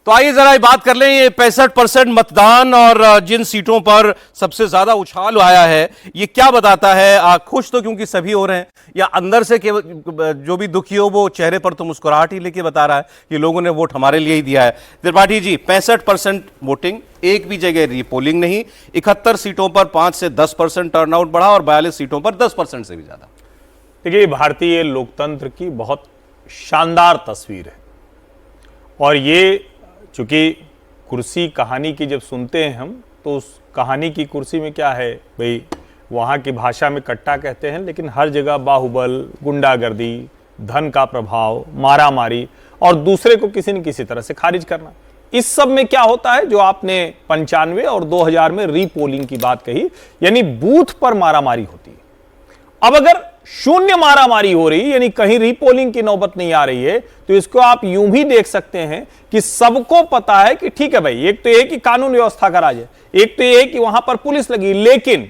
तो आइए जरा बात कर लें ये 65% मतदान और जिन सीटों पर सबसे ज्यादा उछाल आया है, ये क्या बताता है? खुश तो क्योंकि सभी हो रहे हैं, या अंदर से जो भी दुखी हो वो चेहरे पर तो मुस्कुराहट ही लेके बता रहा है कि लोगों ने वोट हमारे लिए ही दिया है। त्रिपाठी जी, 65% वोटिंग, एक भी जगह रीपोलिंग नहीं, 71 सीटों पर 5 से 10% टर्नआउट बढ़ा और 42 सीटों पर 10% से भी ज्यादा। देखिए, भारतीय लोकतंत्र की बहुत शानदार तस्वीर है। और ये चूंकि कुर्सी कहानी की जब सुनते हैं हम, तो उस कहानी की कुर्सी में क्या है भाई, वहाँ की भाषा में कट्टा कहते हैं, लेकिन हर जगह बाहुबल, गुंडागर्दी, धन का प्रभाव, मारामारी और दूसरे को किसी न किसी तरह से खारिज करना। इस सब में क्या होता है, जो आपने 95 और 2000 में रीपोलिंग की बात कही, यानी बूथ पर मारामारी होती है। अब अगर शून्य मारामारी हो रही, यानी कहीं रीपोलिंग की नौबत नहीं आ रही है, तो इसको आप यूं भी देख सकते हैं कि सबको पता है कि ठीक है भाई, एक तो ये कि कानून व्यवस्था का राज है, एक तो ये कि वहां पर पुलिस लगी, लेकिन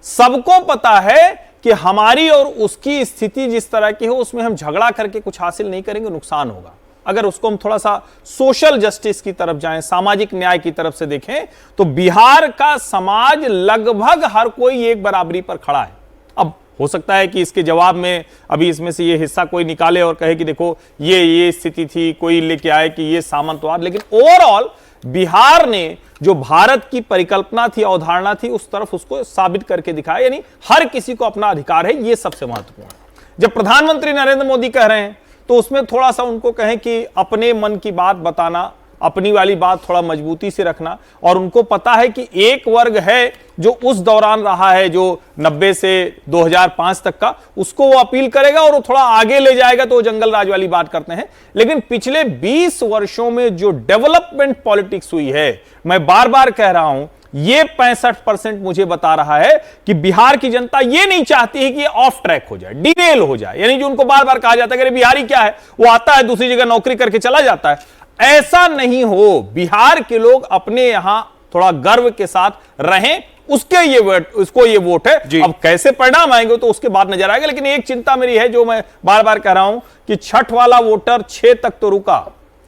सबको पता है कि हमारी और उसकी स्थिति जिस तरह की हो, उसमें हम झगड़ा करके कुछ हासिल नहीं करेंगे, नुकसान होगा। अगर उसको हम थोड़ा सा सोशल जस्टिस की तरफ जाएं, सामाजिक न्याय की तरफ से देखें, तो बिहार का समाज लगभग हर कोई एक बराबरी पर खड़ा है। अब हो सकता है कि इसके जवाब में अभी इसमें से ये हिस्सा कोई निकाले और कहे कि देखो ये स्थिति थी, कोई लेके आए कि ये सामंतवाद, लेकिन ओवरऑल बिहार ने जो भारत की परिकल्पना थी, अवधारणा थी, उस तरफ उसको साबित करके दिखाया, यानी हर किसी को अपना अधिकार है, ये सबसे महत्वपूर्ण है। जब प्रधानमंत्री नरेंद्र मोदी कह रहे हैं, तो उसमें थोड़ा सा उनको कहें कि अपने मन की बात बताना, अपनी वाली बात थोड़ा मजबूती से रखना, और उनको पता है कि एक वर्ग है जो उस दौरान रहा है, जो 90 से 2005 तक का, उसको वो अपील करेगा और वो थोड़ा आगे ले जाएगा, तो वो जंगल राज वाली बात करते हैं। लेकिन पिछले 20 वर्षों में जो डेवलपमेंट पॉलिटिक्स हुई है, मैं बार बार कह रहा हूं, ये 65% मुझे बता रहा है कि बिहार की जनता ये नहीं चाहती है कि ये ऑफ ट्रैक हो जाए, डिरेल हो जाए, यानी जो उनको बार बार कहा जाता है कि बिहारी क्या है, वो आता है दूसरी जगह नौकरी करके चला जाता है, ऐसा नहीं हो। बिहार के लोग अपने यहां थोड़ा गर्व के साथ रहें, उसके ये वोट, उसको ये वोट है। अब कैसे परिणाम आएंगे तो उसके बाद नजर आएगा। लेकिन एक चिंता मेरी है, जो मैं बार बार कह रहा हूं, कि छठ वाला वोटर 6 तक तो रुका,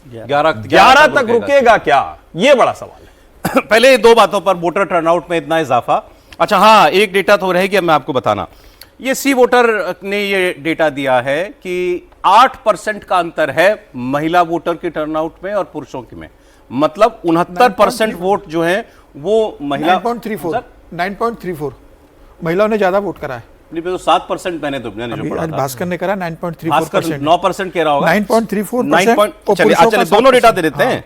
11 तक रुकेगा क्या, ये बड़ा सवाल है। पहले दो बातों पर, वोटर टर्नआउट में इतना इजाफा। अच्छा हाँ, एक डेटा तो रहेगी, अब मैं आपको बताना, ये सी वोटर ने ये डेटा दिया है कि 8% का अंतर है महिला वोटर के टर्नआउट में और पुरुषों के में, मतलब 69% वोट जो है वो महिला। 9.34 महिलाओं ने ज्यादा वोट करा है। नहीं, तो 7% मैंने जो पढ़ा था, भास्कर ने करा 9.34%, 9% कह रहा होगा, 9.34%। चलिए दोनों डेटा दे देते हैं।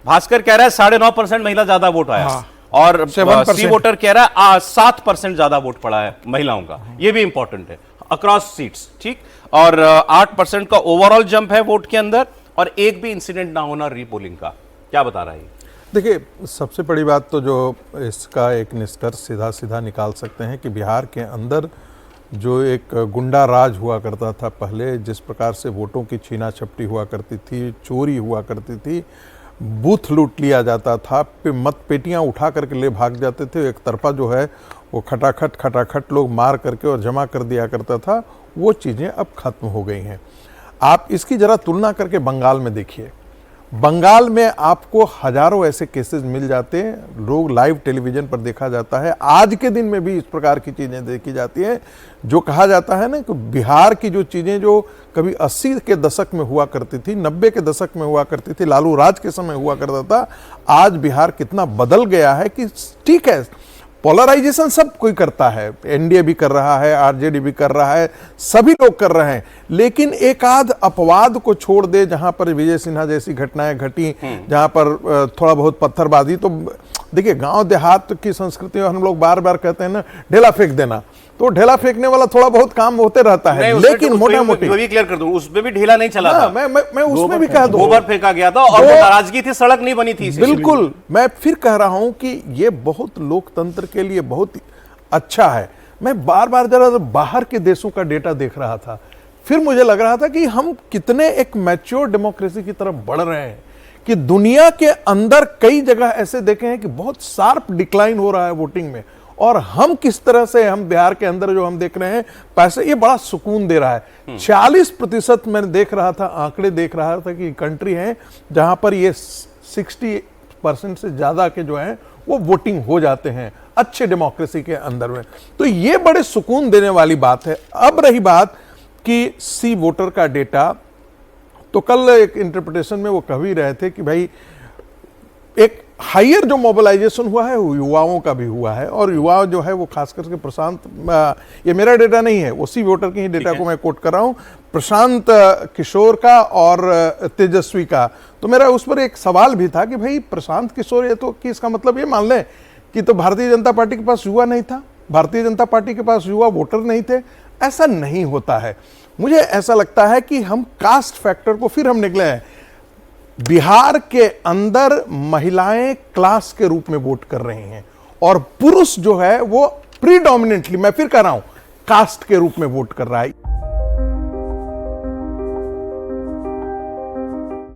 भास्कर कह रहा है 9.5% महिला ज्यादा वोट आया, और सी वोटर कह रहा है 7% ज्यादा वोट पड़ा है महिलाओं का। ये भी इंपॉर्टेंट है अक्रॉस सीट्स, ठीक। और 8% का ओवरऑल जंप है वोट के अंदर, और एक भी इंसिडेंट ना होना रीपोलिंग का। क्या बता रहा है? देखिए, सबसे बड़ी बात तो जो इसका एक निष्कर्ष सीधा सीधा निकाल सकते हैं कि बिहार के अंदर जो एक गुंडा राज हुआ करता था पहले, जिस प्रकार से वोटों की छीना झपटी हुआ करती थी, चोरी हुआ करती थी, बूथ लूट लिया जाता था, मत पेटियां उठा करके ले भाग जाते थे, एक तरफा जो है वो खटाखट लोग मार करके और जमा कर दिया करता था, वो चीज़ें अब खत्म हो गई हैं। आप इसकी ज़रा तुलना करके बंगाल में देखिए। बंगाल में आपको हजारों ऐसे केसेस मिल जाते हैं, लोग लाइव टेलीविज़न पर देखा जाता है, आज के दिन में भी इस प्रकार की चीज़ें देखी जाती हैं। जो कहा जाता है ना कि बिहार की जो चीज़ें जो कभी 80 के दशक में हुआ करती थी, 90 के दशक में हुआ करती थी, लालू राज के समय हुआ करता था, आज बिहार कितना बदल गया है कि ठीक है, पोलराइजेशन सब कोई करता है, एनडीए भी कर रहा है, आरजेडी भी कर रहा है, सभी लोग कर रहे हैं, लेकिन एक आध अपवाद को छोड़ दे, जहां पर विजय सिन्हा जैसी घटनाएं घटी, जहां पर थोड़ा बहुत पत्थरबाजी, तो देखिए गांव देहात की संस्कृति में हम लोग बार बार कहते हैं ना, ढेला फेंक देना, तो ढेला फेंकने वाला थोड़ा बहुत काम होते रहता है, लेकिन मोटा मोटी भी क्लियर कर दूं, उसमें भी ढेला नहीं चला था। मैं उसमें भी कह दूं, गोबर फेंका गया था और नाराजगी थी, सड़क नहीं बनी थी। बिल्कुल, मैं फिर कह रहा हूं कि ये बहुत लोकतंत्र के लिए बहुत अच्छा है। मैं बार बार जरा बाहर के देशों का डेटा देख रहा था, फिर मुझे लग रहा था कि हम कितने एक मैच्योर डेमोक्रेसी की तरफ बढ़ रहे हैं, कि दुनिया के अंदर कई जगह ऐसे देखे हैं कि बहुत शार्प डिक्लाइन हो रहा है वोटिंग में, और हम किस तरह से, हम बिहार के अंदर जो हम देख रहे हैं पैसे, ये बड़ा सुकून दे रहा है। 40% मैंने देख रहा था, आंकड़े देख रहा था कि कंट्री है जहां पर ये 60% से ज़्यादा के जो है वो वोटिंग हो जाते हैं अच्छे डेमोक्रेसी के अंदर में। तो ये बड़े सुकून देने वाली बात है। अब रही बात कि सी वोटर का डेटा, तो कल एक इंटरप्रिटेशन में वो कह भी रहे थे कि भाई एक हायर जो मोबिलाइजेशन हुआ है वो युवाओं का भी हुआ है, और युवा जो है वो खास करके प्रशांत, ये मेरा डेटा नहीं है, उसी वोटर के ही डेटा को मैं कोट कर रहा हूं, प्रशांत किशोर का और तेजस्वी का। तो मेरा उस पर एक सवाल भी था कि भाई प्रशांत किशोर, ये तो कि इसका मतलब ये मान लें कि तो भारतीय जनता पार्टी के पास युवा नहीं था, भारतीय जनता पार्टी के पास युवा वोटर नहीं थे। ऐसा नहीं होता है। मुझे ऐसा लगता है कि हम कास्ट फैक्टर को फिर हम निकले हैं। बिहार के अंदर महिलाएं क्लास के रूप में वोट कर रही हैं और पुरुष जो है वो प्रीडोमिनेंटली, मैं फिर कह रहा हूं, कास्ट के रूप में वोट कर रहा है।